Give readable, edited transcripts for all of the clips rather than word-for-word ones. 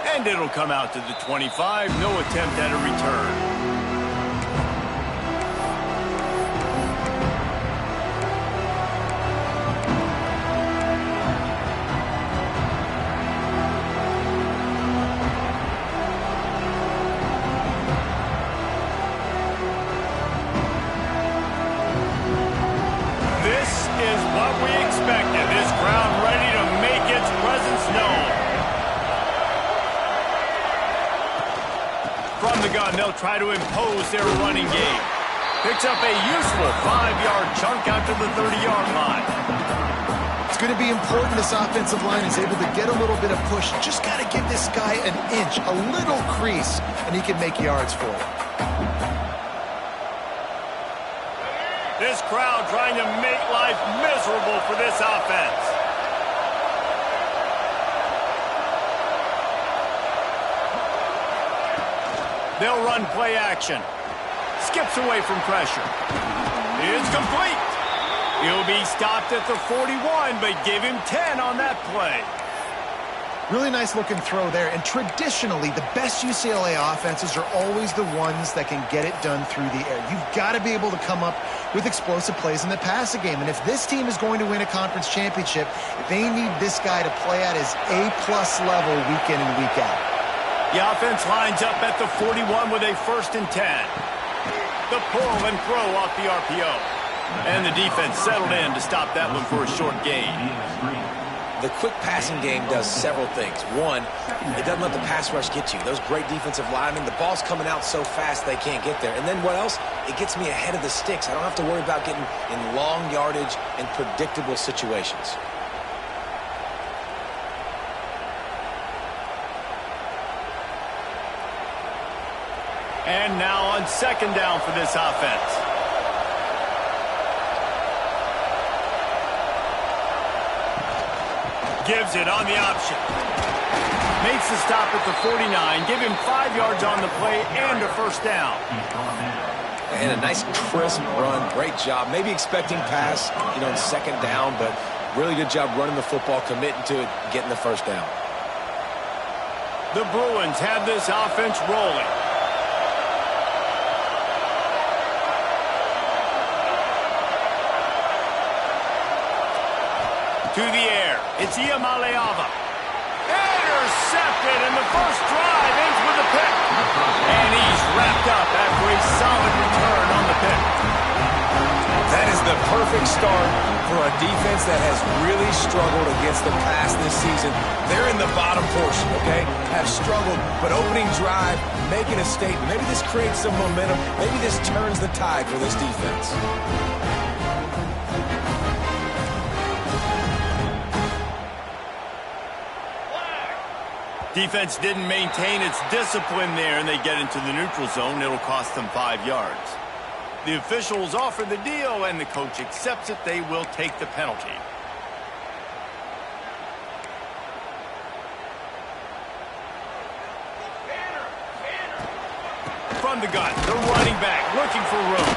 And it'll come out to the 25. No attempt at a return. This is what we expected. This crowd ready to make its presence known. From the gun, they'll try to impose their running game. Picks up a useful 5-yard chunk out to the 30-yard line. It's going to be important this offensive line is able to get a little bit of push. Just got to give this guy an inch, a little crease, and he can make yards for it. This crowd trying to make life miserable for this offense. They'll run play action. Skips away from pressure. It's complete. He'll be stopped at the 41, but give him 10 on that play. Really nice looking throw there. And traditionally, the best UCLA offenses are always the ones that can get it done through the air. You've got to be able to come up with explosive plays in the passing game. And if this team is going to win a conference championship, they need this guy to play at his A-plus level week in and week out. The offense lines up at the 41 with a 1st and 10. The pull and throw off the RPO. And the defense settled in to stop that one for a short gain. The quick passing game does several things. One, it doesn't let the pass rush get you. Those great defensive linemen, the ball's coming out so fast they can't get there. And then what else? It gets me ahead of the sticks. I don't have to worry about getting in long yardage and predictable situations. And now on 2nd down for this offense. Gives it on the option. Makes the stop at the 49. Give him 5 yards on the play and a 1st down. And a nice crisp run. Great job. Maybe expecting pass, in 2nd down, but really good job running the football, committing to it, getting the 1st down. The Bruins have this offense rolling. To the air. It's Iamaleava. Intercepted, and the first drive ends with a pick. And he's wrapped up after a solid return on the pick. That is the perfect start for a defense that has really struggled against the pass this season. They're in the bottom portion, okay? Have struggled, but opening drive, making a statement. Maybe this creates some momentum. Maybe this turns the tide for this defense. Defense didn't maintain its discipline there, and they get into the neutral zone. It'll cost them 5 yards. The officials offer the deal, and the coach accepts it. They will take the penalty. From the gun, the running back looking for room.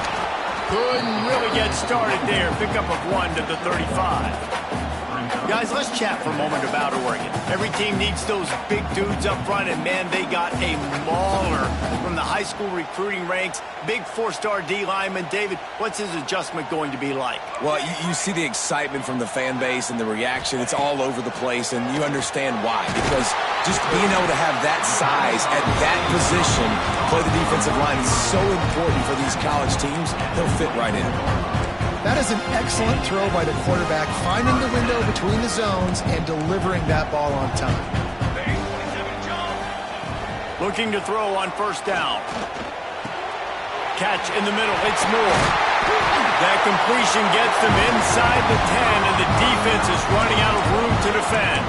Couldn't really get started there. Pickup of 1 to the 35. Guys, let's chat for a moment about Oregon. Every team needs those big dudes up front, and man, they got a mauler from the high school recruiting ranks. Big 4-star D lineman. David, what's his adjustment going to be like? Well, you see the excitement from the fan base and the reaction. It's all over the place, and you understand why. Because just being able to have that size at that position, play the defensive line, is so important for these college teams. They'll fit right in. That is an excellent throw by the quarterback, finding the window between the zones and delivering that ball on time. Looking to throw on 1st down. Catch in the middle. It's Moore. That completion gets them inside the 10, and the defense is running out of room to defend.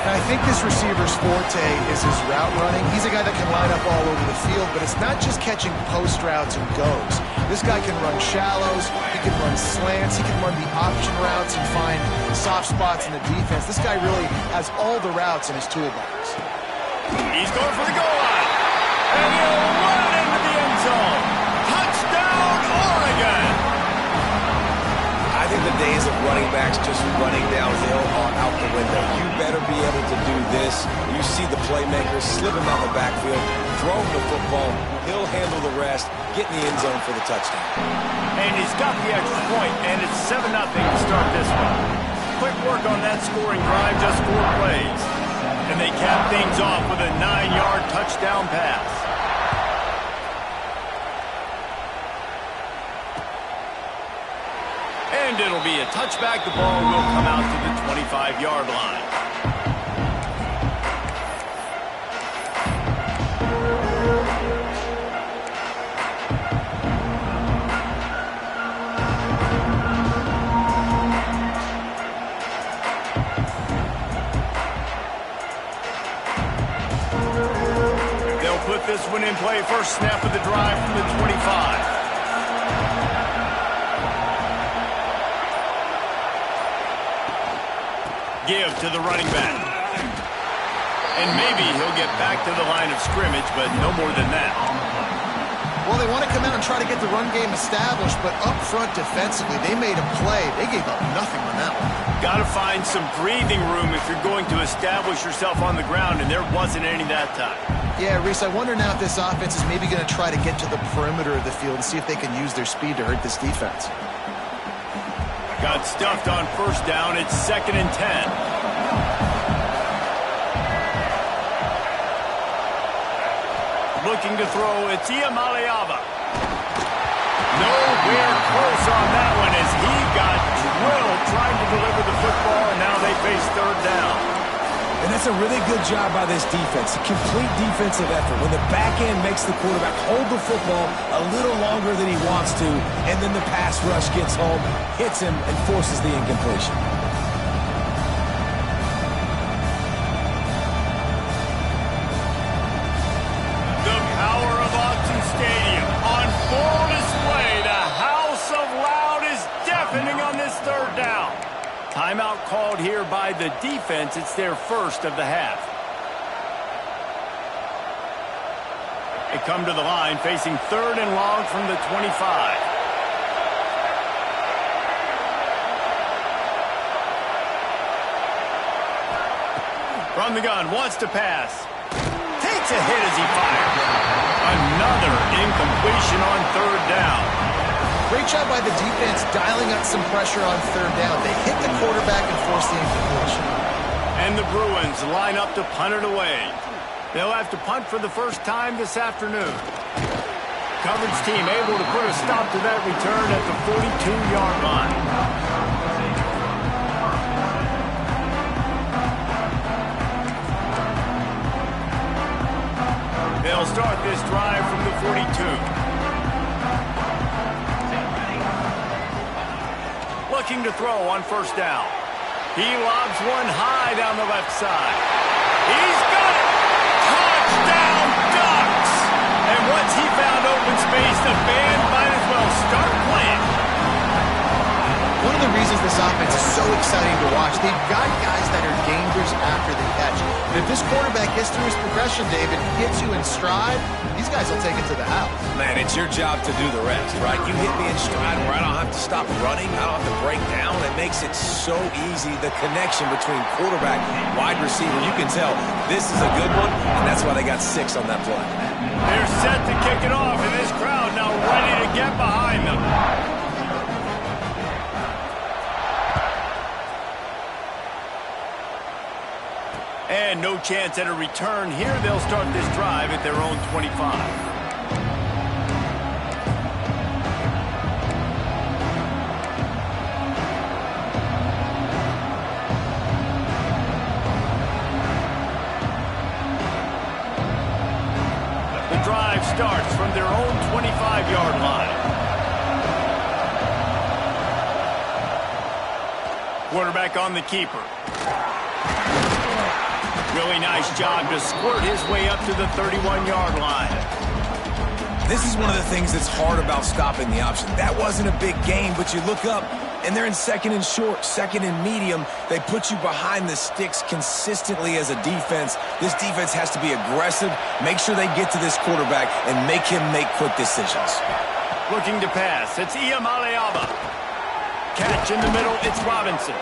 And I think this receiver's forte is his route running. He's a guy that can line up all over the field, but it's not just catching post routes and goes. This guy can run shallows, he can run slants, he can run the option routes and find soft spots in the defense. This guy really has all the routes in his toolbox. He's going for the goal line. And he'll run it into the end zone. Touchdown, Oregon! I think the days of running backs just running downhill are out the window. You better be able to do this. You see the playmakers slipping down the backfield, throw him the football. He'll handle the rest, get in the end zone for the touchdown. And he's got the extra point, and it's 7-0 to start this one. Quick work on that scoring drive, just 4 plays. And they cap things off with a 9-yard touchdown pass. And it'll be a touchback. The ball will come out to the 25-yard line. They'll put this one in play. First snap of the drive from the 25. Give to the running back. And maybe he'll get back to the line of scrimmage, but no more than that. Well, they want to come out and try to get the run game established, but up front defensively, they made a play. They gave up nothing on that one. Got to find some breathing room if you're going to establish yourself on the ground, and there wasn't any that time. Yeah, Reese, I wonder now if this offense is maybe going to try to get to the perimeter of the field and see if they can use their speed to hurt this defense. Got stuffed on first down. It's 2nd and 10. Looking to throw. It's Ncaa. Nowhere close on that one as he got drilled trying to deliver the football, and now they face 3rd down. And that's a really good job by this defense. A complete defensive effort. When the back end makes the quarterback hold the football a little longer than he wants to, and then the pass rush gets home, hits him, and forces the incompletion. The power of Autzen Stadium on full display. The house of loud is deafening on this 3rd down. Timeout called here by the defense. It's their first of the half. They come to the line facing 3rd and long from the 25. From the gun, wants to pass. Takes a hit as he fires. Another incompletion on 3rd down. Great job by the defense dialing up some pressure on 3rd down. They hit the quarterback and forced the incompletion. And the Bruins line up to punt it away. They'll have to punt for the first time this afternoon. Coverage team able to put a stop to that return at the 42-yard line. They'll start this drive from the 42. Looking to throw on first down. He lobs one high down the left side. He's got it! Touchdown Ducks! And once he found open space, the band might as well start playing. One of the reasons this offense is so exciting to watch, they've got guys that are dangerous after the catch. But if this quarterback gets through his progression, David, gets you in stride, these guys will take it to the house. Man, it's your job to do the rest, right? You hit me in stride where I don't have to stop running. I don't have to break down. It makes it so easy. The connection between quarterback and wide receiver, you can tell this is a good one, and that's why they got 6 on that play. They're set to kick it off, and this crowd now ready to get behind them. And no chance at a return here. They'll start this drive at their own 25. The drive starts from their own 25-yard line. Quarterback on the keeper. Really nice job to squirt his way up to the 31-yard line. This is one of the things that's hard about stopping the option. That wasn't a big gain, but you look up, and they're in 2nd and short, 2nd and medium. They put you behind the sticks consistently as a defense. This defense has to be aggressive, make sure they get to this quarterback, and make him make quick decisions. Looking to pass. It's Ncaa. catch in the middle. It's Robinson.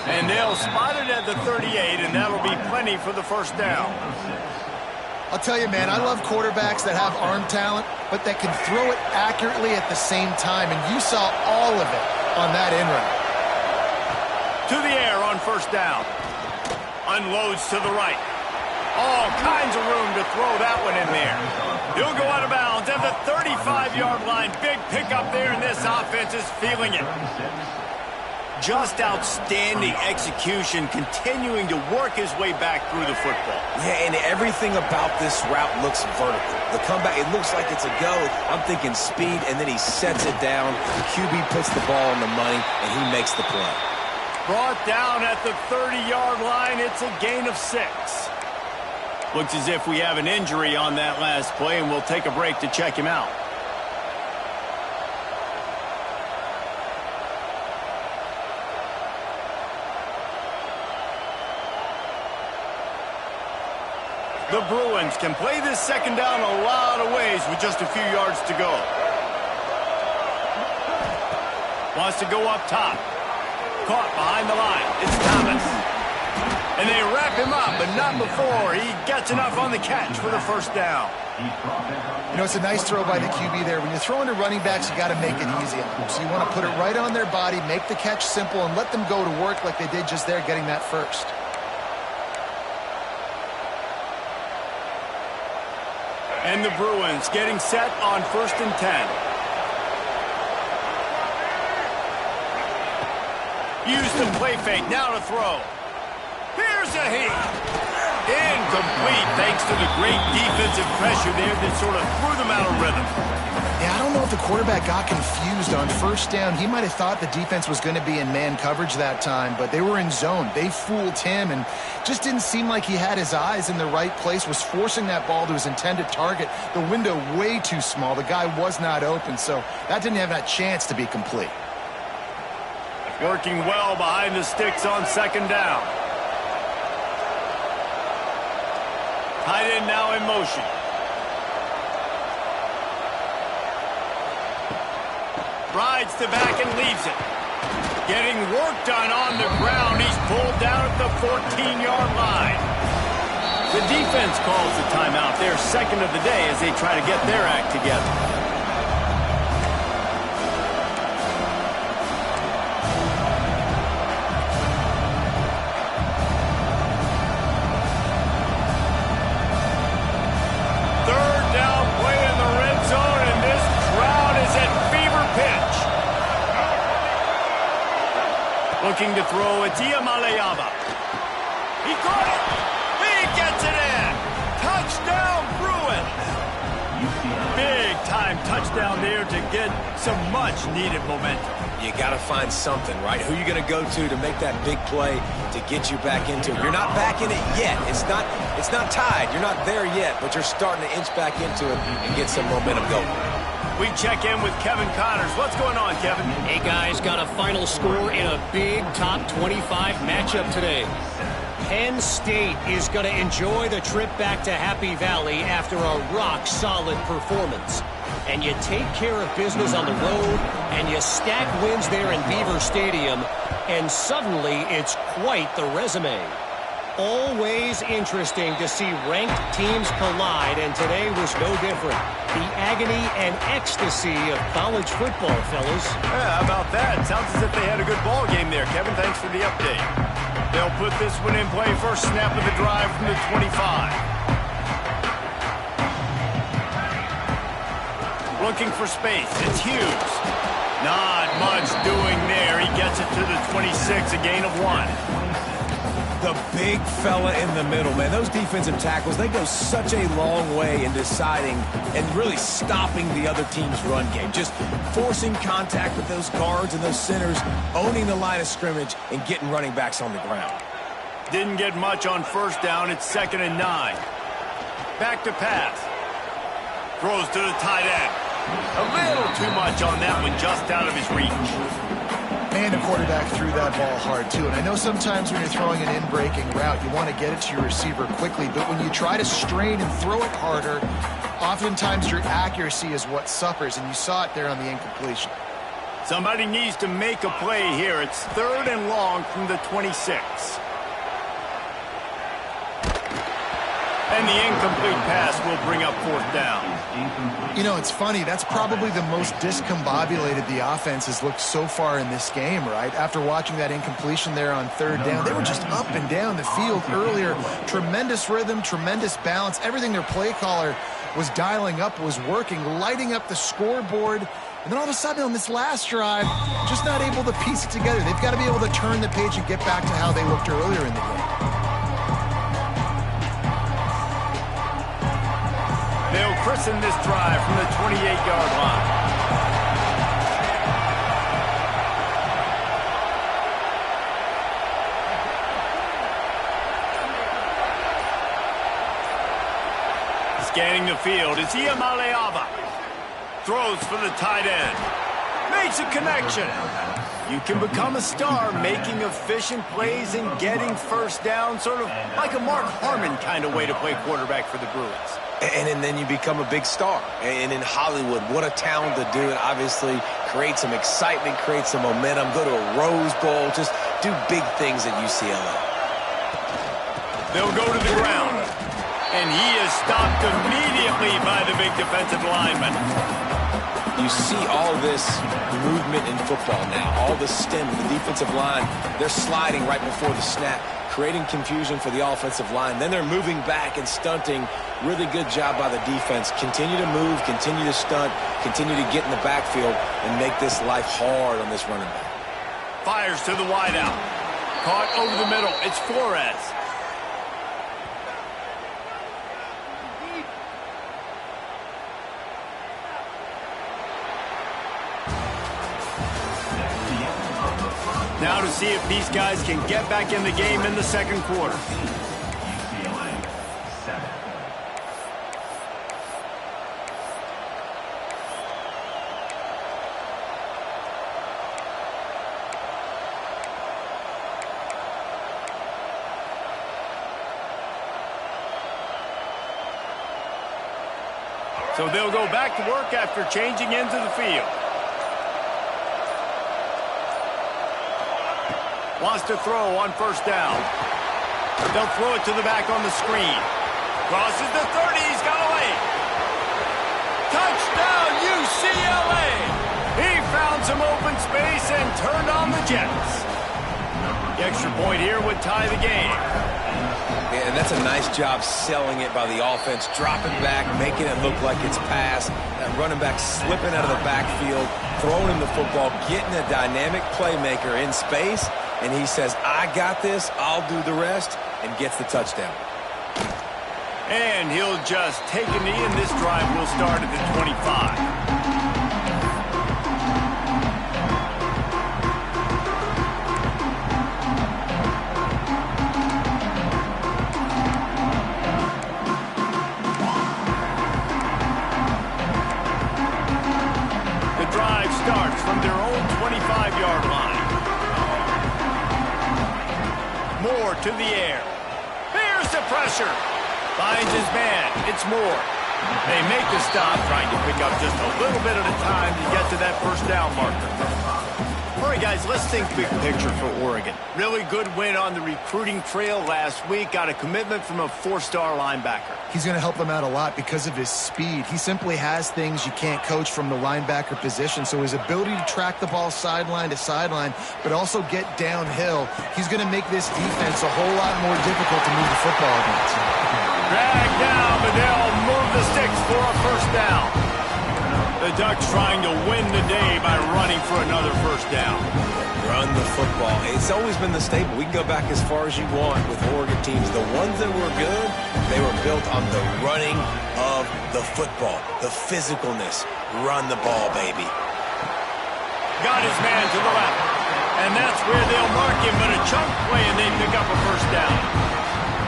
And they'll spot it at the 38, and that'll be plenty for the first down. I'll tell you, man, I love quarterbacks that have arm talent, but that can throw it accurately at the same time, and you saw all of it on that in route. To the air on first down. Unloads to the right. All kinds of room to throw that one in there. He'll go out of bounds at the 35-yard line. Big pickup there, and this offense is feeling it. Just outstanding execution, continuing to work his way back through the football. Yeah, and everything about this route looks vertical. The comeback, it looks like it's a go. I'm thinking speed, and then he sets it down. The QB puts the ball on the money, and he makes the play. Brought down at the 30-yard line. It's a gain of 6. Looks as if we have an injury on that last play, and we'll take a break to check him out. The Bruins can play this second down a lot of ways with just a few yards to go. Wants to go up top. Caught behind the line. It's Thomas. And they wrap him up, but not before he gets enough on the catch for the first down. You know, it's a nice throw by the QB there. When you're throwing to running backs, you got to make it easy on them. So you want to put it right on their body, make the catch simple, and let them go to work like they did just there, getting that first. And the Bruins getting set on 1st and 10. Used the play fake, now to throw. Here's a heat. Incomplete thanks to the great defensive pressure there that sort of threw them out of rhythm. Yeah, I don't know if the quarterback got confused on first down. He might have thought the defense was going to be in man coverage that time, but they were in zone. They fooled him and just didn't seem like he had his eyes in the right place, was forcing that ball to his intended target. The window way too small. The guy was not open, so that didn't have that chance to be complete. Working well behind the sticks on second down. Tight end now in motion. Rides the back and leaves it. Getting work done on the ground. He's pulled down at the 14-yard line. The defense calls the timeout, their second of the day, as they try to get their act together. Looking to throw, it's Ncaa. He caught it. He gets it in. Touchdown, Bruins. Big-time touchdown there to get some much-needed momentum. You got to find something, right? Who are you going to go to make that big play to get you back into it? You're not back in it yet. It's not tied. You're not there yet, but you're starting to inch back into it and get some momentum going. We check in with Kevin Connors. What's going on, Kevin? Hey, guys, got a final score in a big top 25 matchup today. Penn State is going to enjoy the trip back to Happy Valley after a rock-solid performance. And you take care of business on the road, and you stack wins there in Beaver Stadium, and suddenly it's quite the resume. Always interesting to see ranked teams collide, and today was no different. The agony and ecstasy of college football, fellas. Yeah, how about that? Sounds as if they had a good ball game there, Kevin. Thanks for the update. They'll put this one in play. First snap of the drive from the 25. Looking for space. It's Hughes. Not much doing there. He gets it to the 26, a gain of 1. The big fella in the middle, man. Those defensive tackles, they go such a long way in deciding and really stopping the other team's run game. Just forcing contact with those guards and those centers, owning the line of scrimmage, and getting running backs on the ground. Didn't get much on first down. It's 2nd and 9. Back to pass. Throws to the tight end. A little too much on that one, just out of his reach. Man, the quarterback threw that ball hard, too. And I know sometimes when you're throwing an in-breaking route, you want to get it to your receiver quickly. But when you try to strain and throw it harder, oftentimes your accuracy is what suffers. And you saw it there on the incompletion. Somebody needs to make a play here. It's 3rd and long from the 26. And the incomplete pass will bring up 4th down. You know, it's funny. That's probably the most discombobulated the offense has looked so far in this game, right? After watching that incompletion there on 3rd down, they were just up and down the field earlier. Tremendous rhythm, tremendous balance. Everything their play caller was dialing up was working, lighting up the scoreboard. And then all of a sudden on this last drive, just not able to piece it together. They've got to be able to turn the page and get back to how they looked earlier in the game. They'll christen this drive from the 28-yard line. Scanning the field is Ncaa. Throws for the tight end. Makes a connection. You can become a star making efficient plays and getting 1st down, sort of like a Mark Harmon kind of way to play quarterback for the Bruins. And then you become a big star. And in Hollywood, what a town to do it. Obviously, create some excitement, create some momentum, go to a Rose Bowl, just do big things at UCLA. They'll go to the ground. And he is stopped immediately by the big defensive lineman. You see all this movement in football now. All the stem, the defensive line, they're sliding right before the snap, creating confusion for the offensive line. Then they're moving back and stunting. Really good job by the defense. Continue to move, continue to stunt, continue to get in the backfield and make this life hard on this running back. Fires to the wideout. Caught over the middle. It's Flores. Now to see if these guys can get back in the game in the 2nd quarter. So they'll go back to work after changing into the field. Wants to throw on 1st down. They'll throw it to the back on the screen. Crosses the 30. He's got away. Touchdown, UCLA. He found some open space and turned on the Jets. The extra point here would tie the game. Yeah, and that's a nice job selling it by the offense, dropping back, making it look like it's pass. That running back slipping out of the backfield, throwing him the football, getting a dynamic playmaker in space. And he says, I got this, I'll do the rest, and gets the touchdown. And he'll just take a knee, and this drive will start at the 25. The drive starts from their own 25-yard line. Moore to the air. Here's the pressure. Finds his man. It's Moore. They make the stop, trying to pick up just a little bit at a time to get to that 1st down marker. All right, guys, let's think big picture for Oregon. Really good win on the recruiting trail last week. Got a commitment from a 4-star linebacker. He's going to help them out a lot because of his speed. He simply has things you can't coach from the linebacker position. So his ability to track the ball sideline to sideline, but also get downhill, he's going to make this defense a whole lot more difficult to move the football against. Dragged down, but they'll move the sticks for a 1st down. The Ducks trying to win the day by running for another 1st down. Run the football. It's always been the staple. We can go back as far as you want with Oregon teams. The ones that were good, they were built on the running of the football, the physicalness. Run the ball, baby. Got his man to the left. And that's where they'll mark him, but a chunk play and they pick up a 1st down.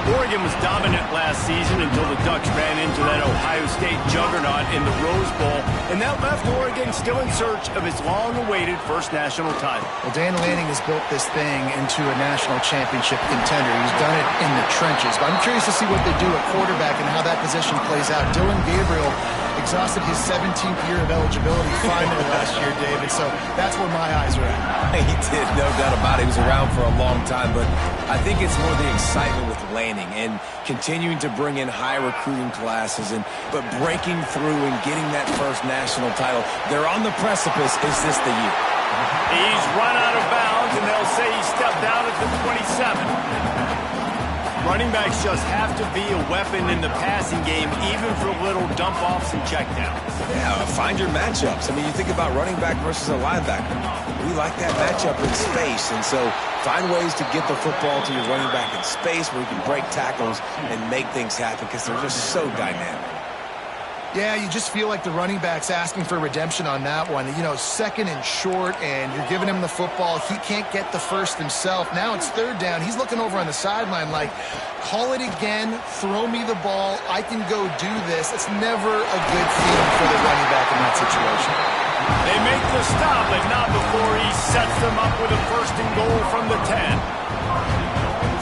Oregon was dominant last season until the Ducks ran into that Ohio State juggernaut in the Rose Bowl, and that left Oregon still in search of its long-awaited 1st national title. Well, Dan Lanning has built this thing into a national championship contender. He's done it in the trenches, but I'm curious to see what they do at quarterback and how that position plays out. Dylan Gabriel exhausted his 17th year of eligibility finally last year, David, so that's where my eyes are at. He did, no doubt about it. He was around for a long time, but I think it's more the excitement with landing and continuing to bring in high recruiting classes, but breaking through and getting that first national title. They're on the precipice. Is this the year? He's run out of bounds, and they'll say he stepped out at the 27. Running backs just have to be a weapon in the passing game, even for little dump-offs and checkdowns. Yeah, find your matchups. I mean, you think about running back versus a linebacker. We like that matchup in space, and so find ways to get the football to your running back in space where you can break tackles and make things happen because they're just so dynamic. Yeah, you just feel like the running back's asking for redemption on that one. You know, second and short, and you're giving him the football. He can't get the first himself. Now it's third down. He's looking over on the sideline like, call it again, throw me the ball, I can go do this. It's never a good feeling for the running back in that situation. They make the stop, but not before he sets them up with a first and goal from the 10.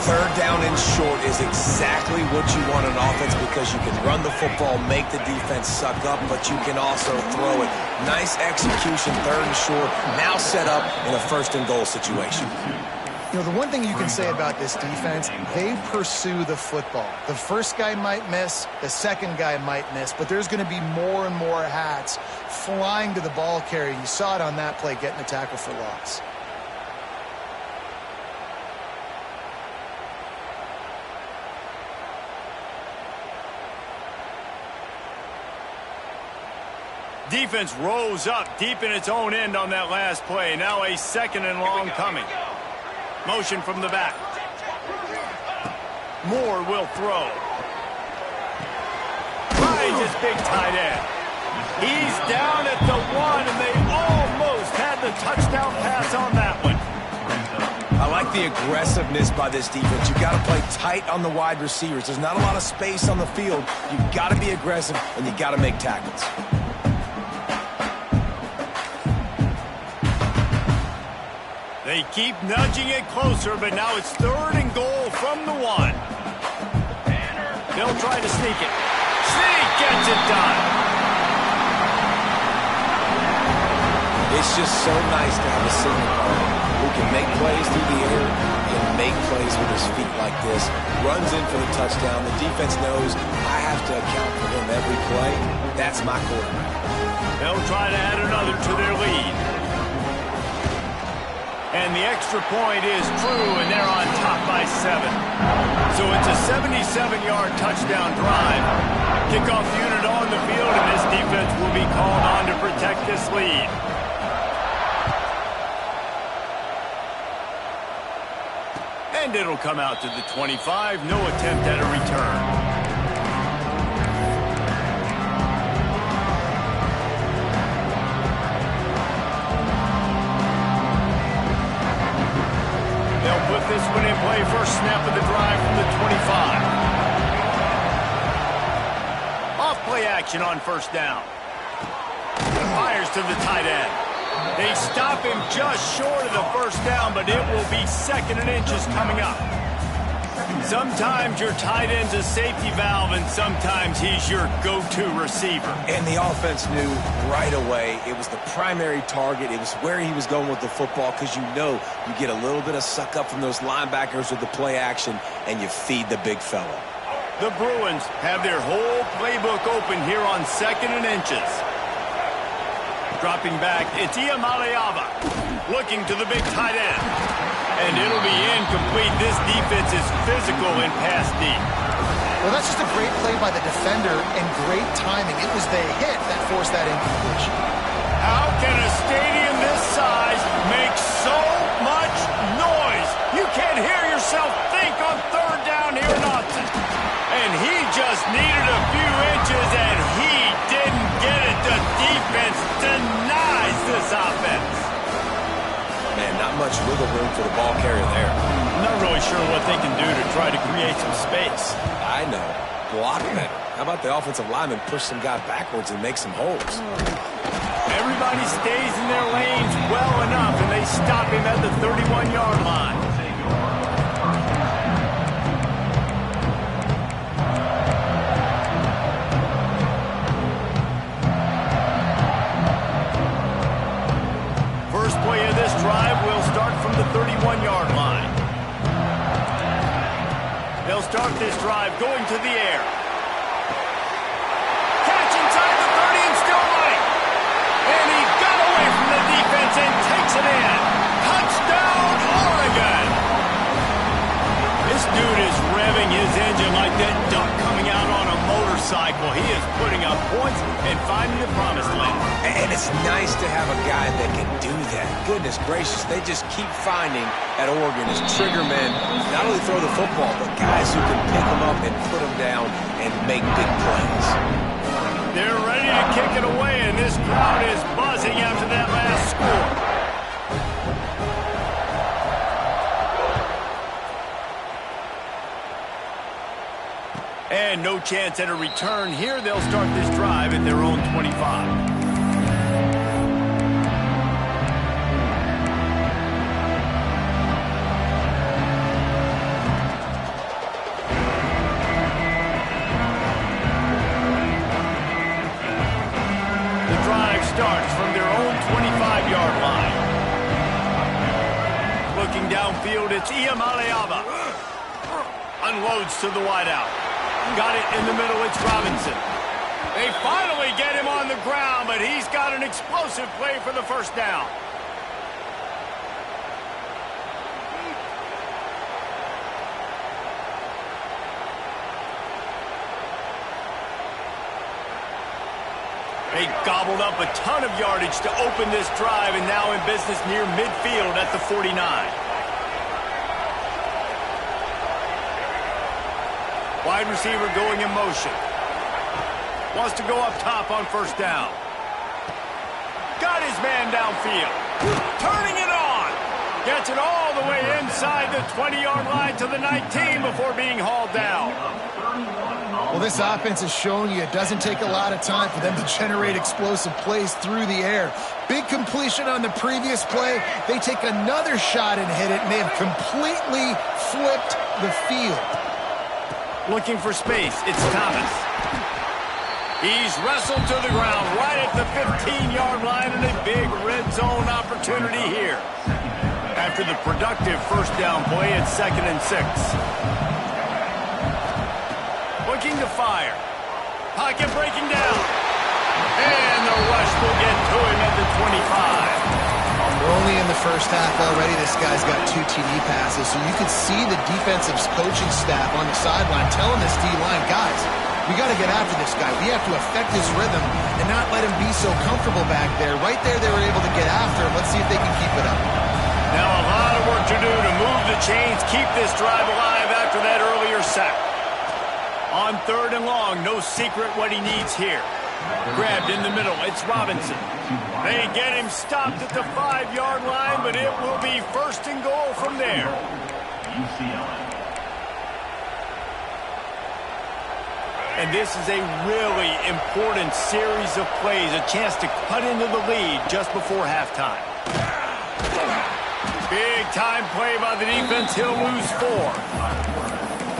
Third down and short is exactly what you want on offense because you can run the football, make the defense suck up, but you can also throw it. Nice execution, third and short, now set up in a first and goal situation. You know, the one thing you can say about this defense, they pursue the football. The first guy might miss, the second guy might miss, but there's going to be more and more hats flying to the ball carrier. You saw it on that play, getting a tackle for loss. Defense rose up deep in its own end on that last play. Now a second and long coming. Motion from the back. Moore will throw. Finds his big tight end. He's down at the 1, and they almost had the touchdown pass on that one. I like the aggressiveness by this defense. You've got to play tight on the wide receivers. There's not a lot of space on the field. You've got to be aggressive, and you've got to make tackles. They keep nudging it closer, but now it's third and goal from the 1. They'll try to sneak it. Sneak gets it done. It's just so nice to have a signal caller who can make plays through the air and make plays with his feet like this. Runs in for the touchdown. The defense knows I have to account for him every play. That's my quarterback. They'll try to add another to their lead. And the extra point is true, and they're on top by 7. So it's a 77-yard touchdown drive. Kickoff unit on the field, and this defense will be called on to protect this lead. And it'll come out to the 25. No attempt at a return. Put this one in play. First snap of the drive from the 25. Off play action on first down. Fires to the tight end. They stop him just short of the first down, but it will be second and inches coming up. Sometimes your tight end's a safety valve, and sometimes he's your go-to receiver. And the offense knew right away it was the primary target. It was where he was going with the football because you know you get a little bit of suck up from those linebackers with the play action, and you feed the big fella. The Bruins have their whole playbook open here on second and inches. Dropping back, it's Ncaa looking to the big tight end. And it'll be incomplete. This defense is physical in pass deep. Well, that's just a great play by the defender and great timing. It was the hit that forced that incompletion. How can a stadium this size make so much noise? You can't hear yourself think on third down here in Austin. And he just needed a few inches, and he didn't get it. The defense denies this offense. Man, not much wiggle room for the ball carrier there. I'm not really sure what they can do to try to create some space. I know. Block better. How about the offensive lineman push some guy backwards and make some holes? Everybody stays in their lanes well enough, and they stop him at the 31-yard line. 31-yard line. They'll start this drive going to the air. Catch inside the 30 and still running. And he got away from the defense and takes it in. Touchdown, Oregon! This dude is revving his engine like that duck coming out on a motorcycle. He is putting up points and finding the promised land. And it's nice to have a guy that can do that. Goodness gracious, they just keep finding at Oregon as trigger men not only throw the football, but guys who can pick them up and put them down and make big plays. They're ready to kick it away, and this crowd is buzzing after that last score. And no chance at a return here. They'll start this drive at their own 25. Starts from their own 25-yard line. Looking downfield, it's Ncaa. Unloads to the wideout. Got it in the middle, it's Robinson. They finally get him on the ground, but he's got an explosive play for the first down. They gobbled up a ton of yardage to open this drive, and now in business near midfield at the 49. Wide receiver going in motion. Wants to go up top on first down. Got his man downfield. Turning it on. Gets it all the way inside the 20-yard line to the 19 before being hauled down. Well, this offense has shown you it doesn't take a lot of time for them to generate explosive plays through the air. Big completion on the previous play. They take another shot and hit it, and they have completely flipped the field. Looking for space, it's Thomas. He's wrestled to the ground right at the 15-yard line, and a big red zone opportunity here. After the productive first down play, it's 2nd and 6. Looking to fire. Pocket breaking down. And the rush will get to him at the 25. We're only in the first half already. This guy's got 2 TD passes, so you could see the defensive coaching staff on the sideline telling this D-line, guys, we got to get after this guy. We have to affect his rhythm and not let him be so comfortable back there. Right there, they were able to get after him. Let's see if they can keep it up. Now a lot of work to do to move the chains, keep this drive alive after that earlier sack. On 3rd and long, no secret what he needs here. Grabbed in the middle, it's Robinson. They get him stopped at the 5-yard line, but it will be 1st and goal from there. And this is a really important series of plays, a chance to cut into the lead just before halftime. Big time play by the defense. He'll lose 4.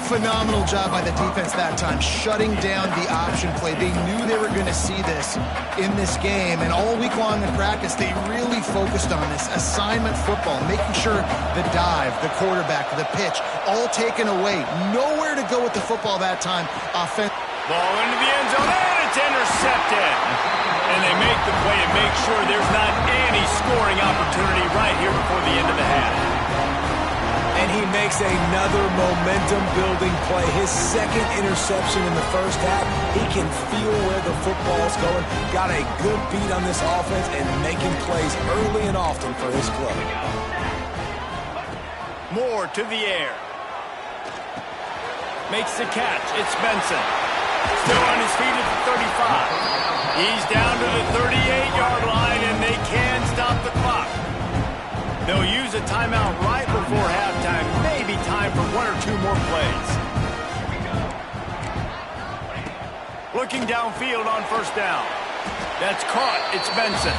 Phenomenal job by the defense that time, shutting down the option play. They knew they were going to see this in this game, and all week long in practice, they really focused on this assignment football, making sure the dive, the quarterback, the pitch, all taken away. Nowhere to go with the football that time. Ball into the end zone, and it's intercepted. And they make the play and make sure there's not any scoring opportunity right here before the end of the half. And he makes another momentum-building play. His 2nd interception in the first half. He can feel where the football's going. Got a good beat on this offense and making plays early and often for his club. Moore to the air. Makes the catch. It's Benson. Still on his feet at the 35. He's down to the 38-yard line, and they can stop the clock. They'll use a timeout right before halftime. Maybe time for 1 or 2 more plays. Looking downfield on first down. That's caught. It's Benson.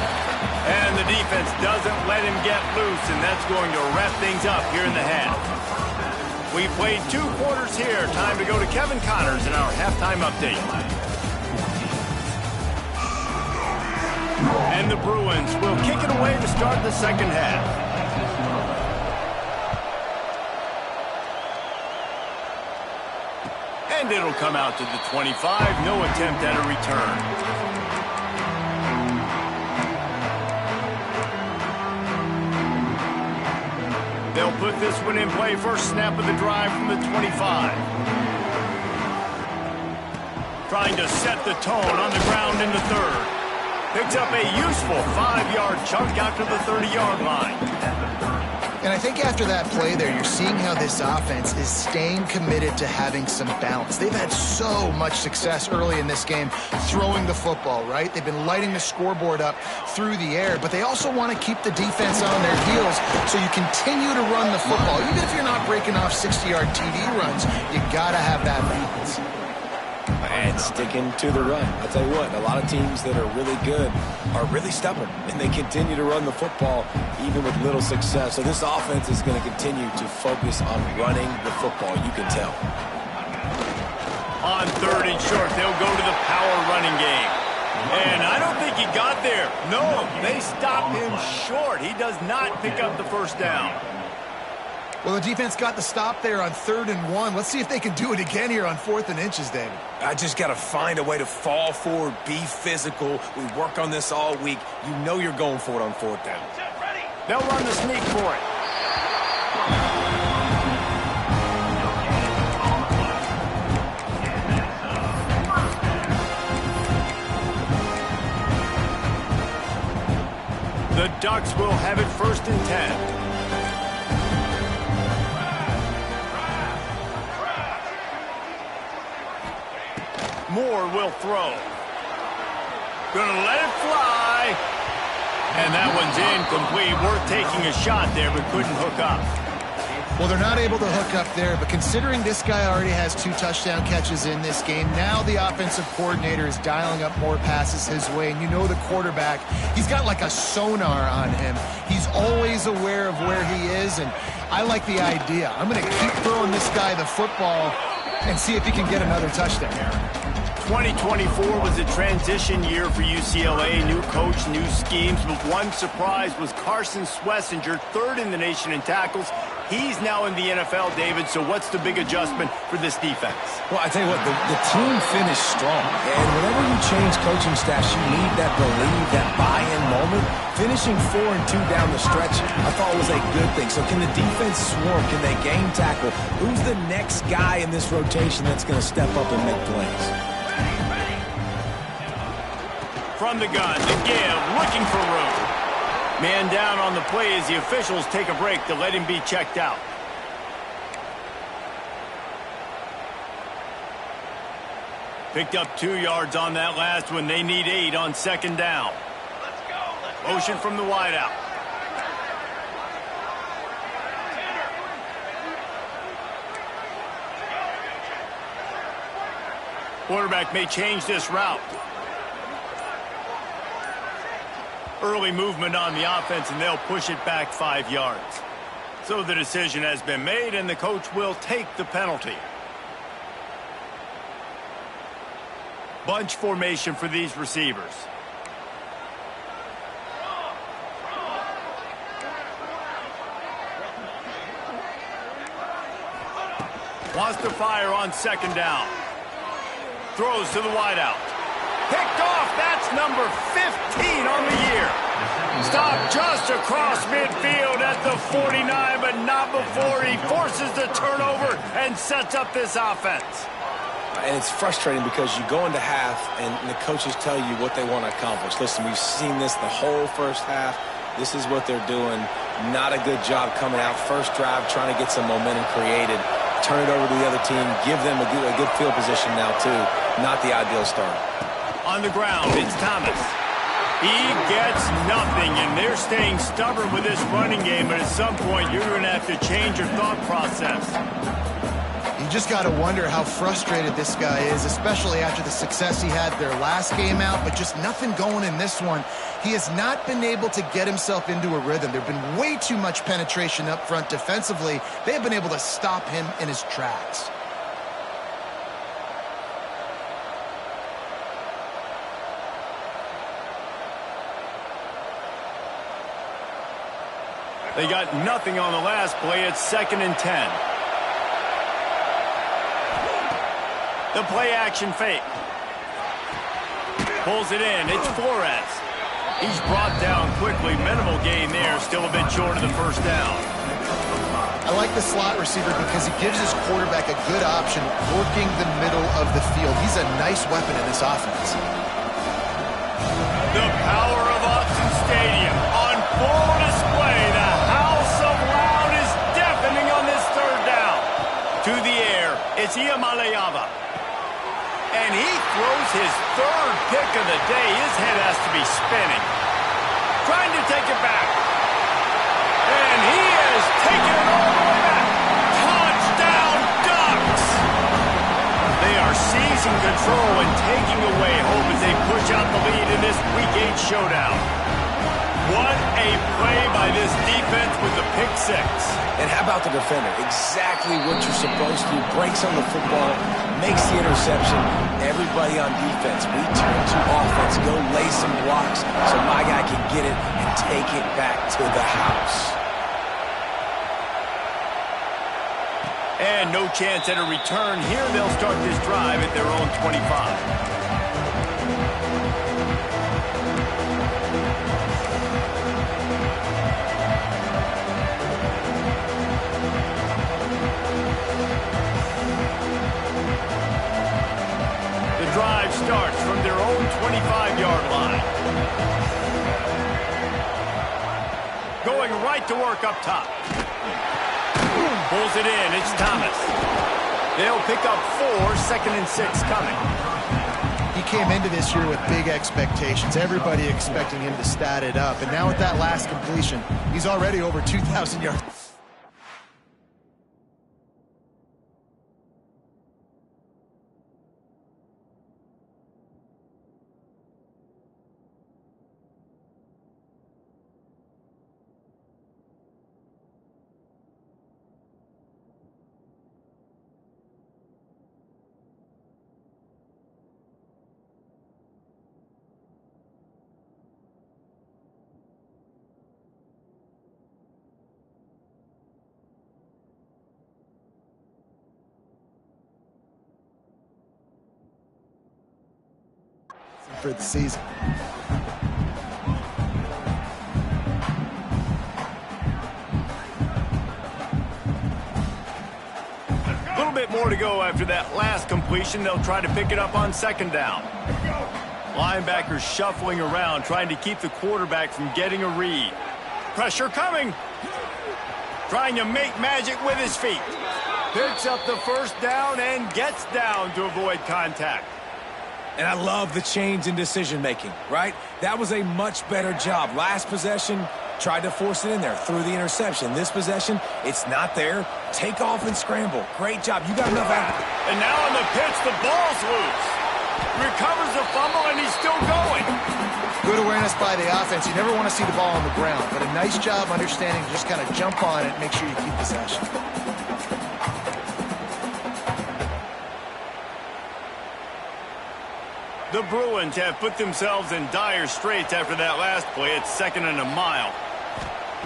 And the defense doesn't let him get loose, and that's going to wrap things up here in the half. We played 2 quarters here. Time to go to Kevin Connors in our halftime update. And the Bruins will kick it away to start the second half. And it'll come out to the 25. No attempt at a return. They'll put this one in play. First snap of the drive from the 25. Trying to set the tone on the ground in the third. Picks up a useful 5-yard chunk out to the 30-yard line. And I think after that play there, you're seeing how this offense is staying committed to having some balance. They've had so much success early in this game throwing the football, right? They've been lighting the scoreboard up through the air, but they also want to keep the defense on their heels so you continue to run the football. Even if you're not breaking off 60-yard TD runs, you got to have that balance. And sticking to the run. I'll tell you what, a lot of teams that are really good are really stubborn, and they continue to run the football even with little success. So this offense is going to continue to focus on running the football, you can tell. On 3rd and short, they'll go to the power running game. And I don't think he got there. No, they stopped him short. He does not pick up the first down. Well, the defense got the stop there on 3rd and 1. Let's see if they can do it again here on 4th and inches, David. I just got to find a way to fall forward, be physical. We work on this all week. You know you're going for it on 4th down. They'll run the sneak for it. The Ducks will have it 1st and 10. Moore will throw. Gonna let it fly. And that one's incomplete. Worth taking a shot there, but couldn't hook up. Well, they're not able to hook up there, but considering this guy already has 2 touchdown catches in this game, now the offensive coordinator is dialing up more passes his way. And you know the quarterback, he's got like a sonar on him. He's always aware of where he is, and I like the idea. I'm going to keep throwing this guy the football and see if he can get another touchdown. 2024 was a transition year for UCLA. New coach, new schemes, but one surprise was Carson Schlesinger, 3rd in the nation in tackles. He's now in the NFL, David, so what's the big adjustment for this defense? Well, I tell you what, the team finished strong. And whenever you change coaching staffs, you need that believe, that buy-in moment. Finishing 4 and 2 down the stretch, I thought was a good thing. So can the defense swarm? Can they game tackle? Who's the next guy in this rotation that's going to step up and make plays? From the gun, the give, looking for room. Man down on the play as the officials take a break to let him be checked out. Picked up 2 yards on that last one. They need 8 on 2nd down. Motion from the wideout. Quarterback may change this route. Early movement on the offense, and they'll push it back 5 yards. So the decision has been made, and the coach will take the penalty. Bunch formation for these receivers. Wants to fire on 2nd down. Throws to the wideout. Picked off. That's number 15 on the year. Stopped just across midfield at the 49, but not before he forces the turnover and sets up this offense. And it's frustrating because you go into half and the coaches tell you what they want to accomplish. Listen, we've seen this the whole first half. This is what they're doing. Not a good job coming out. First drive, trying to get some momentum created. Turn it over to the other team. Give them a good field position now, too. Not the ideal start. On the ground, it's Thomas. He gets nothing, and they're staying stubborn with this running game, but at some point you're going to have to change your thought process. You just got to wonder how frustrated this guy is, especially after the success he had their last game out, but just nothing going in this one. He has not been able to get himself into a rhythm. There have been way too much penetration up front defensively. They have been able to stop him in his tracks. They got nothing on the last play. It's 2nd and 10. The play-action fake. Pulls it in. It's Flores. He's brought down quickly. Minimal gain there. Still a bit short of the first down. I like the slot receiver because he gives his quarterback a good option working the middle of the field. He's a nice weapon in this offense. The power of Austin Stadium on full display. The house of loud is deafening on this third down. To the air, it's Ncaa. And he throws his third pick of the day. His head has to be spinning. Trying to take it back. And he has taken it all the way back. Touchdown, Ducks! They are seizing control and taking away hope as they push out the lead in this Week 8 showdown. What a play by this defense with the pick six. And how about the defender? Exactly what you're supposed to. Breaks on the football, makes the interception. Everybody on defense, we turn to offense, go lay some blocks so my guy can get it and take it back to the house. And no chance at a return here. They'll start this drive at their own 25. Drive starts from their own 25-yard line. Going right to work up top. Pulls it in. It's Thomas. They'll pick up 4, 2nd and 6 coming. He came into this year with big expectations. Everybody expecting him to stat it up. And now with that last completion, he's already over 2,000 yards. For the season. A little bit more to go after that last completion. They'll try to pick it up on 2nd down. Linebackers shuffling around, trying to keep the quarterback from getting a read. Pressure coming. Trying to make magic with his feet. Picks up the first down and gets down to avoid contact. And I love the change in decision-making, right? That was a much better job. Last possession, tried to force it in there, threw the interception. This possession, it's not there. Take off and scramble. Great job. You got enough out. And now on the pitch, the ball's loose. Recovers the fumble, and he's still going. Good awareness by the offense. You never want to see the ball on the ground, but a nice job understanding to just kind of jump on it and make sure you keep possession. The Bruins have put themselves in dire straits after that last play. It's 2nd and a mile.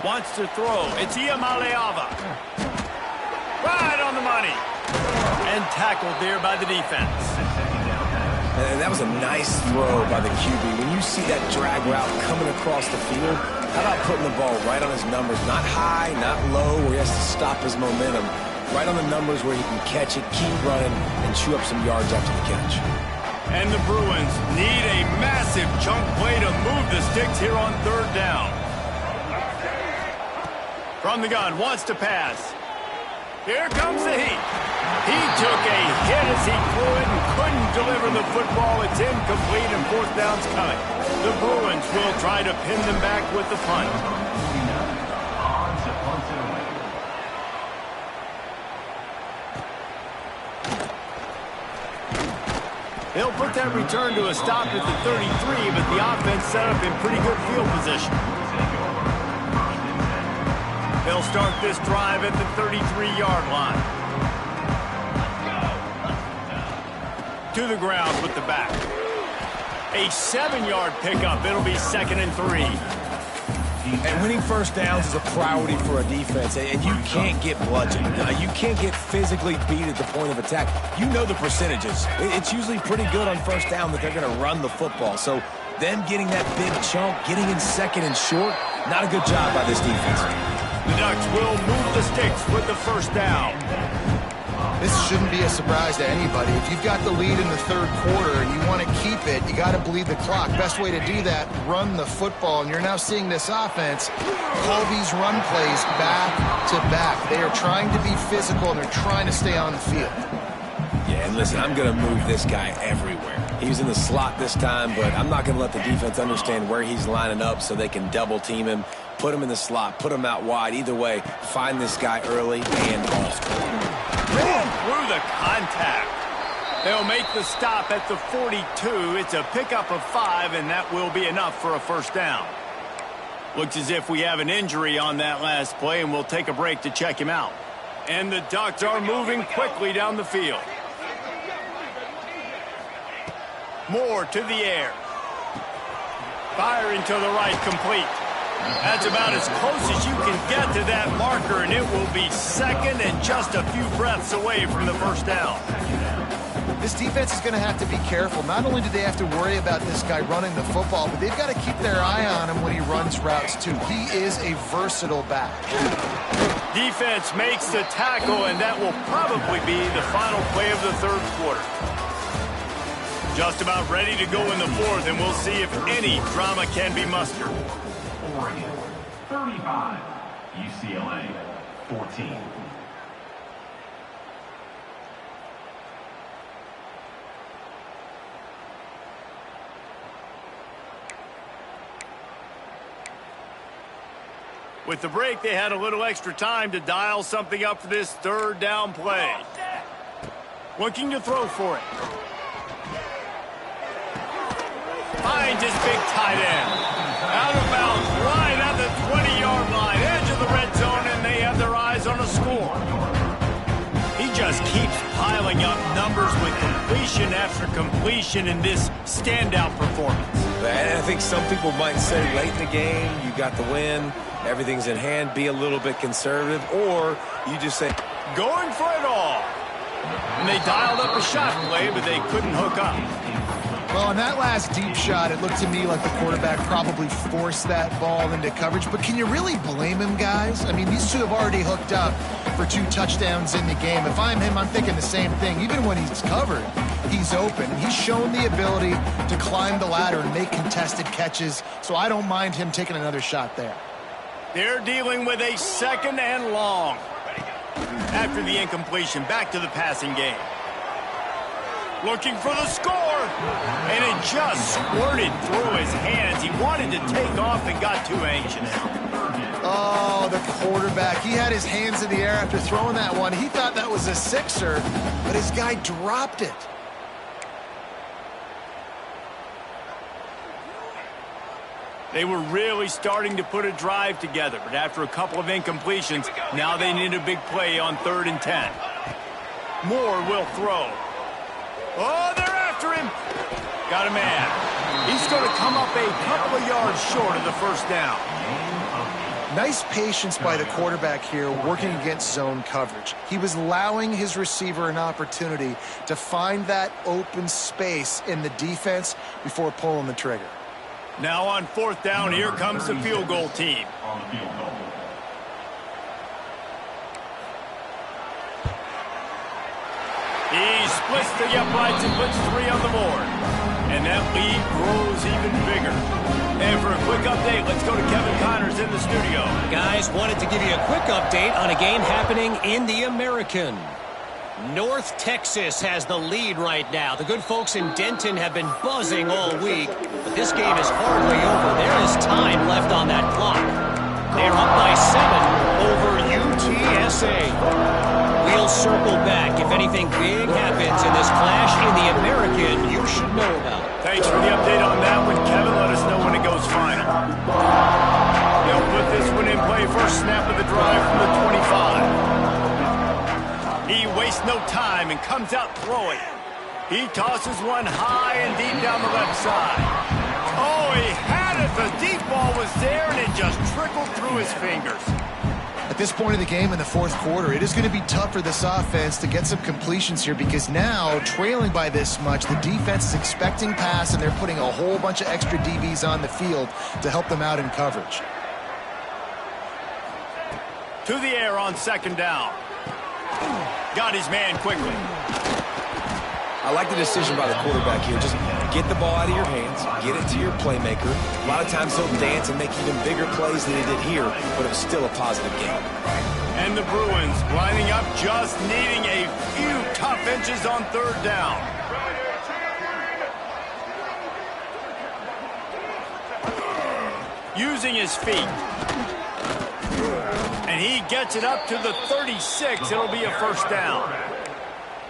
Wants to throw. It's Ncaa. Right on the money. And tackled there by the defense. And that was a nice throw by the QB. When you see that drag route coming across the field, how about putting the ball right on his numbers? Not high, not low, where he has to stop his momentum. Right on the numbers where he can catch it, keep running, and chew up some yards after the catch. And the Bruins need a massive chunk play to move the sticks here on 3rd down. From the gun, wants to pass. Here comes the heat. He took a hit as he threw it and couldn't deliver the football. It's incomplete and 4th down's coming. The Bruins will try to pin them back with the punt. They'll put that return to a stop at the 33, but the offense set up in pretty good field position. They'll start this drive at the 33-yard line. To the ground with the back. A 7-yard pickup. It'll be 2nd and 3. And winning first downs is a priority for a defense, and you can't get bludgeoned. You can't get physically beat at the point of attack. You know the percentages. It's usually pretty good on first down that they're going to run the football. So them getting that big chunk, getting in second and short, not a good job by this defense. The Ducks will move the sticks with the first down. This shouldn't be a surprise to anybody. If you've got the lead in the third quarter and you want to keep it, you got to bleed the clock. Best way to do that, run the football. And you're now seeing this offense call these run plays back to back. They are trying to be physical, and they're trying to stay on the field. Yeah, and listen, I'm going to move this guy everywhere. He's in the slot this time, but I'm not going to let the defense understand where he's lining up so they can double team him, put him in the slot, put him out wide. Either way, find this guy early and often. Ran through the contact. They'll make the stop at the 42. It's a pickup of 5, and that will be enough for a first down. Looks as if we have an injury on that last play, and we'll take a break to check him out. And the Ducks are moving quickly down the field. Moore to the air. Firing to the right, complete. That's about as close as you can get to that marker, and it will be second and just a few breaths away from the first down. This defense is going to have to be careful. Not only do they have to worry about this guy running the football, but they've got to keep their eye on him when he runs routes, too. He is a versatile back. Defense makes the tackle, and that will probably be the final play of the third quarter. Just about ready to go in the fourth, and we'll see if any drama can be mustered. Oregon, 35. UCLA, 14. With the break, they had a little extra time to dial something up for this third down play. Looking to throw for it. Finds his big tight end. Out of bounds, right at the 20-yard line, edge of the red zone, and they have their eyes on a score. He just keeps piling up numbers with completion after completion in this standout performance. And I think some people might say late in the game, you got the win, everything's in hand, be a little bit conservative, or you just say, going for it all. And they dialed up a shot play, but they couldn't hook up. Well, on that last deep shot, it looked to me like the quarterback probably forced that ball into coverage. But can you really blame him, guys? I mean, these two have already hooked up for 2 touchdowns in the game. If I'm him, I'm thinking the same thing. Even when he's covered, he's open. And he's shown the ability to climb the ladder and make contested catches. So I don't mind him taking another shot there. They're dealing with a second and long. After the incompletion, back to the passing game. Looking for the score, and it just squirted through his hands. He wanted to take off and got too anxious. Oh, the quarterback. He had his hands in the air after throwing that one. He thought that was a sixer, but his guy dropped it. They were really starting to put a drive together, but after a couple of incompletions, now they need a big play on 3rd and 10. Moore will throw. Oh, they're after him. Got a man. He's going to come up a couple of yards short of the first down. Nice patience by the quarterback here working against zone coverage. He was allowing his receiver an opportunity to find that open space in the defense before pulling the trigger. Now on 4th down, here comes the field goal team. On the field goal. He splits the uprights and puts 3 on the board. And that lead grows even bigger. And for a quick update, let's go to Kevin Connors in the studio. Guys, wanted to give you a quick update on a game happening in the American. North Texas has the lead right now. The good folks in Denton have been buzzing all week, but this game is hardly over. There is time left on that clock. They're up by 7 over UTSA. We'll circle back. If anything big happens in this clash in the American, you should know about it. Thanks for the update on that one, Kevin. Let us know when it goes final. They'll put this one in play. First snap of the drive from the 25. He wastes no time and comes out throwing. He tosses one high and deep down the left side. Oh, he had it The deep ball was there, and it just trickled through his fingers. At this point of the game in the fourth quarter, it is going to be tough for this offense to get some completions here because now, trailing by this much, the defense is expecting pass, and they're putting a whole bunch of extra DBs on the field to help them out in coverage. To the air on second down. Got his man quickly. I like the decision by the quarterback here. Just get the ball out of your hands, get it to your playmaker. A lot of times he'll dance and make even bigger plays than he did here, but it was still a positive game. And the Bruins lining up, just needing a few tough inches on third down. Using his feet. And he gets it up to the 36. It'll be a first down.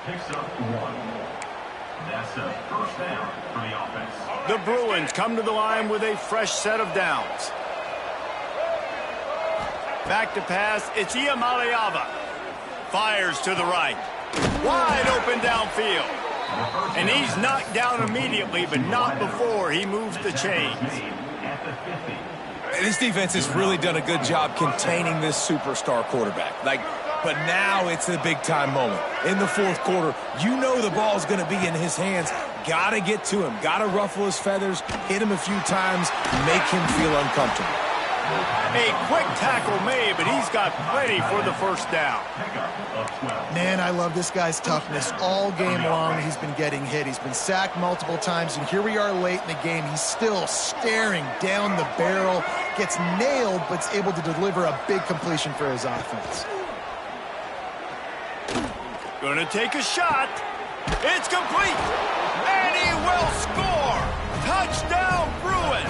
Picks up 1. That's a first down for the offense. The Bruins come to the line with a fresh set of downs. Back to pass. It's Ncaa. Fires to the right. Wide open downfield. And he's knocked down immediately, but not before he moves the chains. At the 50. This defense has really done a good job containing this superstar quarterback. But now it's a big-time moment. In the fourth quarter, you know the ball's going to be in his hands. Got to get to him. Got to ruffle his feathers, hit him a few times, make him feel uncomfortable. A quick tackle made, but he's got plenty for the first down. Man, I love this guy's toughness. All game long, he's been getting hit. He's been sacked multiple times, and here we are late in the game. He's still staring down the barrel, gets nailed, but is able to deliver a big completion for his offense. Gonna take a shot. It's complete. And he will score. Touchdown, Bruins.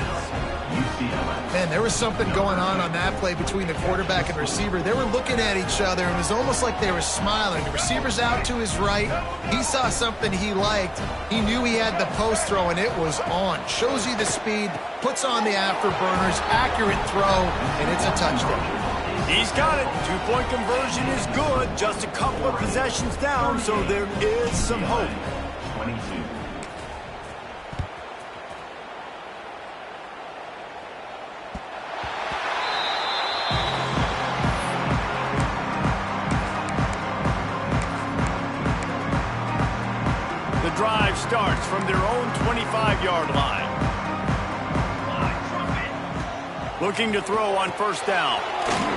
Man, there was something going on that play between the quarterback and receiver. They were looking at each other, and it was almost like they were smiling. The receiver's out to his right. He saw something he liked. He knew he had the post throw, and it was on. Shows you the speed, puts on the afterburners, accurate throw, and it's a touchdown. He's got it. Two-point conversion is good. Just a couple of possessions down, so there is some hope. 22. The drive starts from their own 25-yard line. Looking to throw on first down.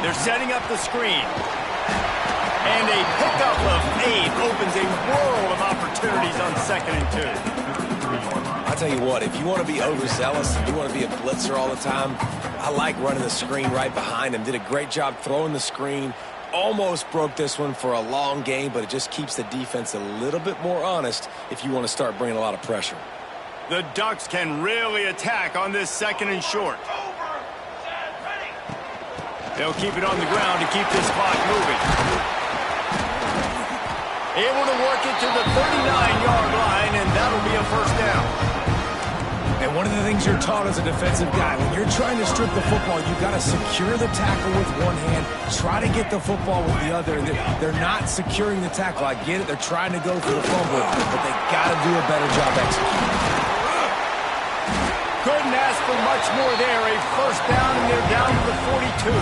They're setting up the screen. And a pickup of 8 opens a world of opportunities on 2nd and 2. I'll tell you what, if you want to be overzealous and you want to be a blitzer all the time, I like running the screen right behind him. Did a great job throwing the screen. Almost broke this one for a long game, but it just keeps the defense a little bit more honest if you want to start bringing a lot of pressure. The Ducks can really attack on this 2nd and short. They'll keep it on the ground to keep this clock moving. Able to work it to the 39-yard line, and that'll be a first down. And one of the things you're taught as a defensive guy, when you're trying to strip the football, you've got to secure the tackle with one hand, try to get the football with the other. They're not securing the tackle. I get it. They're trying to go for the fumble, but they got to do a better job executing. Couldn't ask for much more there. A first down, and they're down to the 42.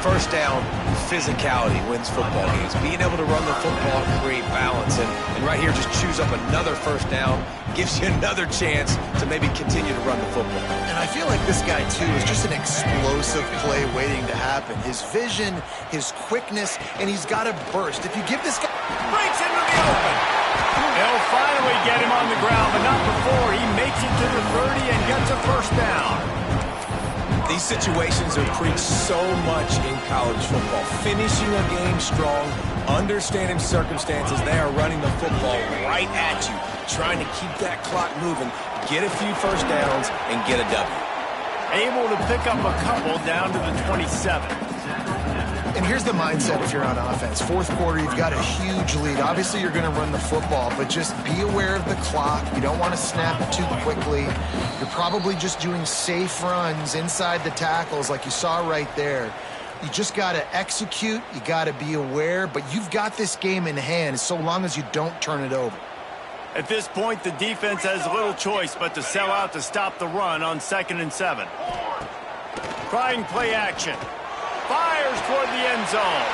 First down, physicality wins football games. Being able to run the football, create balance, and right here just choose up another first down, gives you another chance to maybe continue to run the football. And I feel like this guy, too, is just an explosive play waiting to happen. His vision, his quickness, and he's got a burst. If you give this guy... Breaks into the open. They'll finally get him on the ground, but not before he makes it to the 30 and gets a first down. These situations are preached so much in college football. Finishing a game strong, understanding circumstances. They are running the football right at you, trying to keep that clock moving, get a few first downs, and get a W. Able to pick up a couple down to the 27. And here's the mindset if you're on offense. Fourth quarter, you've got a huge lead. Obviously, you're going to run the football, but just be aware of the clock. You don't want to snap it too quickly. You're probably just doing safe runs inside the tackles like you saw right there. You just got to execute. You got to be aware, but you've got this game in hand so long as you don't turn it over. At this point, the defense has little choice but to sell out to stop the run on 2nd and 7. Trying play action. Fires toward the end zone.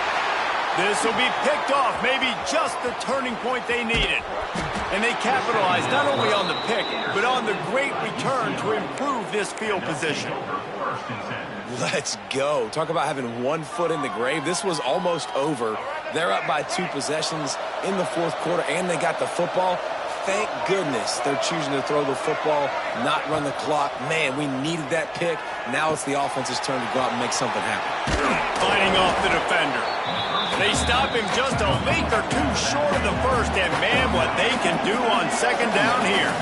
This will be picked off, maybe just the turning point they needed. And they capitalized not only on the pick, but on the great return to improve this field position. Let's go. Talk about having 1 foot in the grave. This was almost over. They're up by 2 possessions in the 4th quarter, and they got the football. Thank goodness they're choosing to throw the football, not run the clock. Man, we needed that pick. Now it's the offense's turn to go out and make something happen. Fighting off the defender. They stop him just a length or 2 short of the first, and man, what they can do on 2nd down here.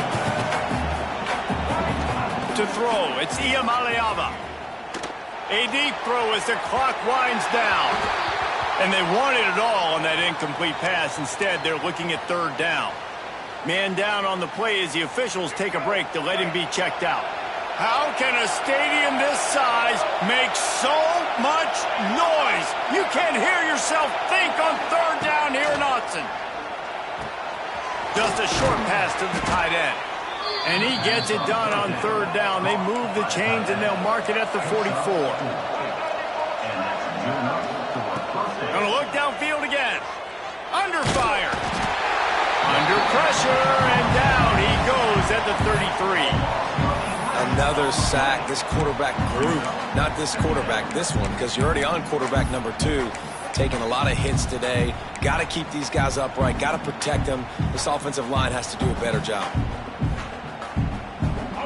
To throw, it's Ncaa. A deep throw as the clock winds down. And they wanted it all on that incomplete pass. Instead, they're looking at 3rd down. Man down on the play as the officials take a break to let him be checked out. How can a stadium this size make so much noise? You can't hear yourself think on 3rd down here in Austin. Just a short pass to the tight end. And he gets it done on 3rd down. They move the chains and they'll mark it at the 44. Gonna look downfield again. Under fire. Under pressure, and down he goes at the 33. Another sack. This quarterback group, not this quarterback, this one, because you're already on quarterback number 2. Taking a lot of hits today. Got to keep these guys upright. Got to protect them. This offensive line has to do a better job.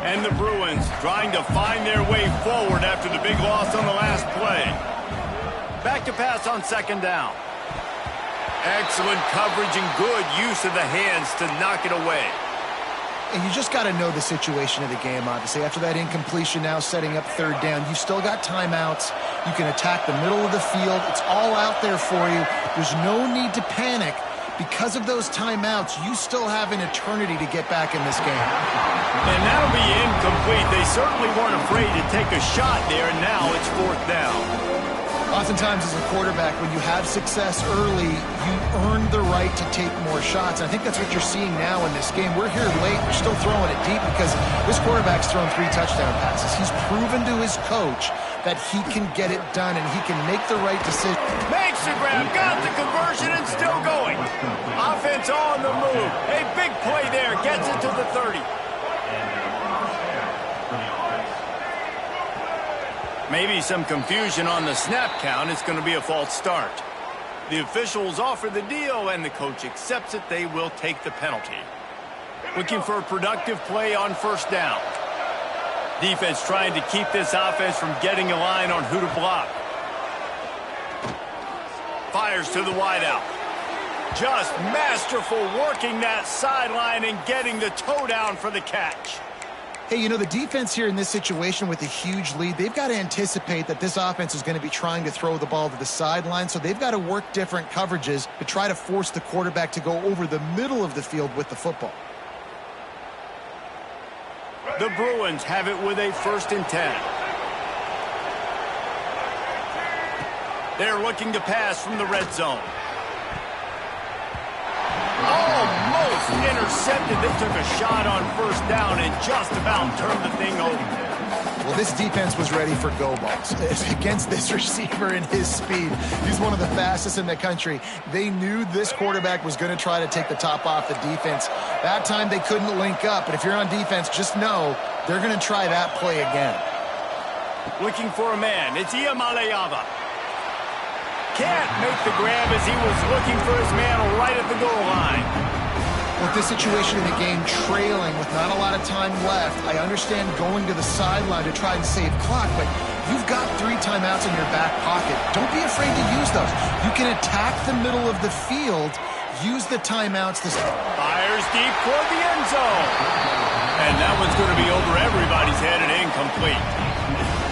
And the Bruins trying to find their way forward after the big loss on the last play. Back to pass on 2nd down. Excellent coverage and good use of the hands to knock it away. And you just got to know the situation of the game, obviously. After that incompletion, now setting up 3rd down, you still got timeouts. You can attack the middle of the field. It's all out there for you. There's no need to panic. Because of those timeouts, you still have an eternity to get back in this game. And that'll be incomplete. They certainly weren't afraid to take a shot there, and now it's 4th down. Oftentimes as a quarterback, when you have success early, you earn the right to take more shots. I think that's what you're seeing now in this game. We're here late. We're still throwing it deep because this quarterback's thrown 3 touchdown passes. He's proven to his coach that he can get it done and he can make the right decision. Makes the grab, got the conversion, and still going. Offense on the move. A big play there, gets it to the 30. Maybe some confusion on the snap count. It's going to be a false start. The officials offer the deal, and the coach accepts it. They will take the penalty. Looking for a productive play on 1st down. Defense trying to keep this offense from getting a line on who to block. Fires to the wideout. Just masterful working that sideline and getting the toe down for the catch. Hey, you know, the defense here in this situation with a huge lead, they've got to anticipate that this offense is going to be trying to throw the ball to the sideline, so they've got to work different coverages to try to force the quarterback to go over the middle of the field with the football. The Bruins have it with a 1st and 10. They're looking to pass from the red zone. Almost intercepted. They took a shot on 1st down and just about turned the thing over. Well, this defense was ready for go balls. Against this receiver and his speed, he's one of the fastest in the country. They knew this quarterback was going to try to take the top off the defense. That time they couldn't link up, but if you're on defense, just know they're going to try that play again. Looking for a man. It's Ncaa. Can't make the grab as he was looking for his man right at the goal line. With this situation in the game trailing with not a lot of time left, I understand going to the sideline to try and save clock, but you've got 3 timeouts in your back pocket. Don't be afraid to use those. You can attack the middle of the field, use the timeouts to... Fires deep toward the end zone. And that one's going to be over everybody's head and incomplete.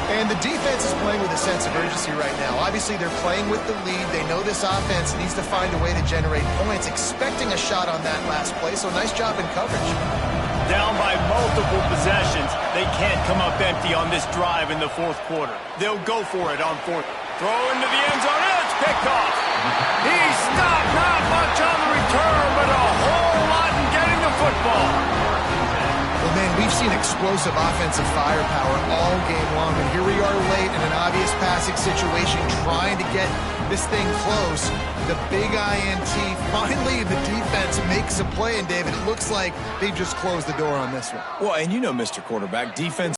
And the defense is playing with a sense of urgency right now. Obviously, they're playing with the lead. They know this offense needs to find a way to generate points, expecting a shot on that last play, so nice job in coverage. Down by multiple possessions, they can't come up empty on this drive in the 4th quarter. They'll go for it on 4th. Throw into the end zone, and it's picked off. He stopped, not much on the return, but a whole lot in getting the football. ball. Well, man, we've seen explosive offensive firepower all game long, and here we are late in an obvious passing situation trying to get this thing close. The big INT, finally the defense makes a play, and David, it looks like they just closed the door on this one. Well, and you know, Mr. Quarterback, defense